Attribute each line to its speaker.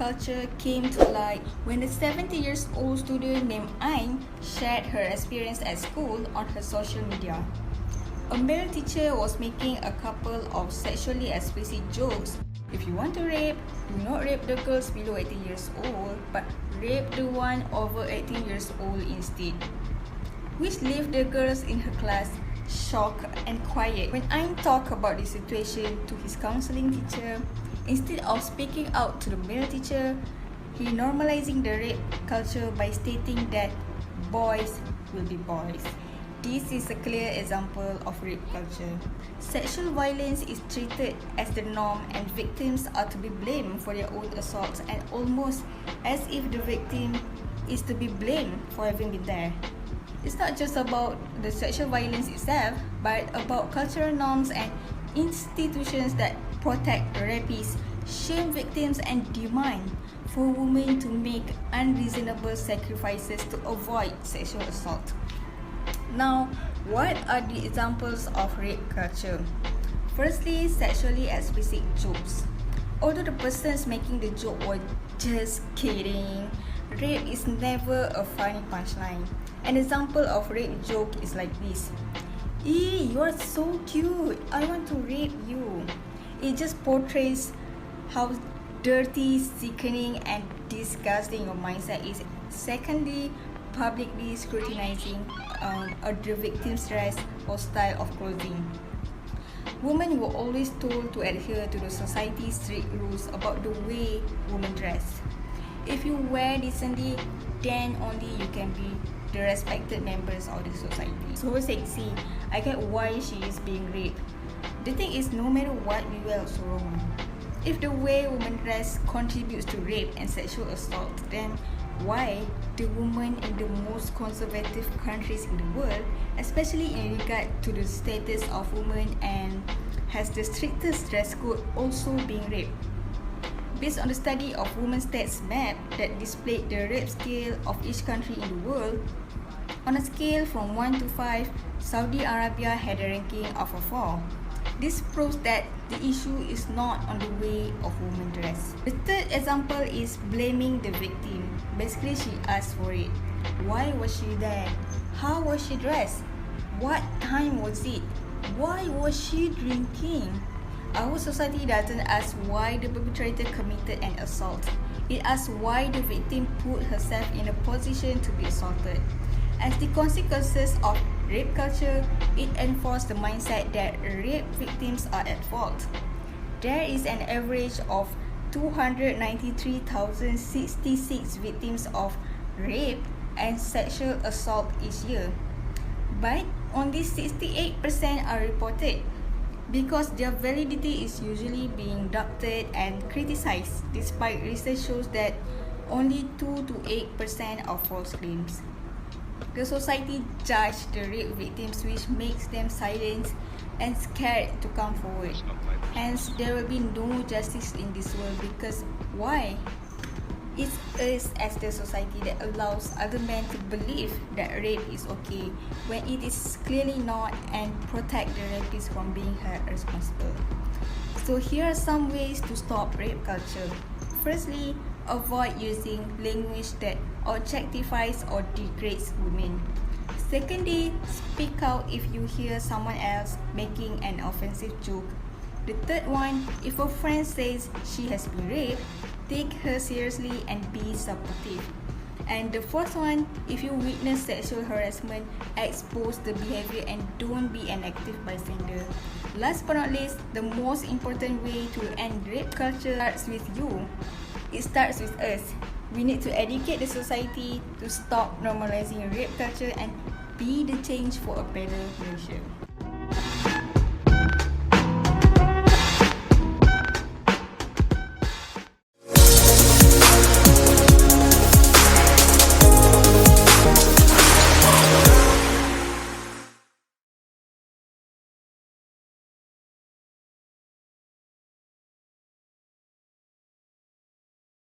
Speaker 1: culture came to light when the 70-year-old student named Ain shared her experience at school on her social media. A male teacher was making a couple of sexually explicit jokes. If you want to rape, do not rape the girls below 18 years old, but rape the one over 18 years old instead. Which left the girls in her class shocked and quiet. When Ain talked about the situation to his counseling teacher, instead of speaking out to the male teacher, he normalizing the rape culture by stating that boys will be boys. This is a clear example of rape culture. Sexual violence is treated as the norm and victims are to be blamed for their own assaults, and almost as if the victim is to be blamed for having been there. It's not just about the sexual violence itself, but about cultural norms and institutions that protect rapists, shame victims, and demand for women to make unreasonable sacrifices to avoid sexual assault. Now, what are the examples of rape culture? Firstly, sexually explicit jokes. Although the persons making the joke were just kidding, rape is never a funny punchline. An example of rape joke is like this. You are so cute, I want to rape you. It just portrays how dirty, sickening, and disgusting your mindset is. Secondly, publicly scrutinizing the victim's dress or style of clothing. Women were always told to adhere to the society's strict rules about the way women dress. If you wear decently, then only you can be the respected members of the society. So sexy, I get why she is being raped. The thing is, no matter what we wear, also wrong. If the way women dress contributes to rape and sexual assault, then why the women in the most conservative countries in the world, especially in regard to the status of women and has the strictest dress code, also being raped? Based on the study of Women's Stats Map that displayed the rape scale of each country in the world, on a scale from 1 to 5, Saudi Arabia had a ranking of a 4. This proves that the issue is not on the way of women dress. The third example is blaming the victim. Basically, she asked for it. Why was she there? How was she dressed? What time was it? Why was she drinking? Our society doesn't ask why the perpetrator committed an assault. It asks why the victim put herself in a position to be assaulted. As the consequences of rape culture, it enforced the mindset that rape victims are at fault. There is an average of 293,066 victims of rape and sexual assault each year. But only 68% are reported, because their validity is usually being doubted and criticized, despite research shows that only 2 to 8% are false claims. The society judges the rape victims, which makes them silent and scared to come forward. Hence, there will be no justice in this world, because why? It's us as the society that allows other men to believe that rape is okay when it is clearly not, and protect the rapist from being held responsible. So here are some ways to stop rape culture. Firstly, avoid using language that objectifies or degrades women. Secondly, speak out if you hear someone else making an offensive joke. The third one, if a friend says she has been raped, take her seriously and be supportive. And the fourth one, if you witness sexual harassment, expose the behavior and don't be an active bystander. Last but not least, the most important way to end rape culture starts with you. It starts with us. We need to educate the society to stop normalizing rape culture and be the change for a better Malaysia.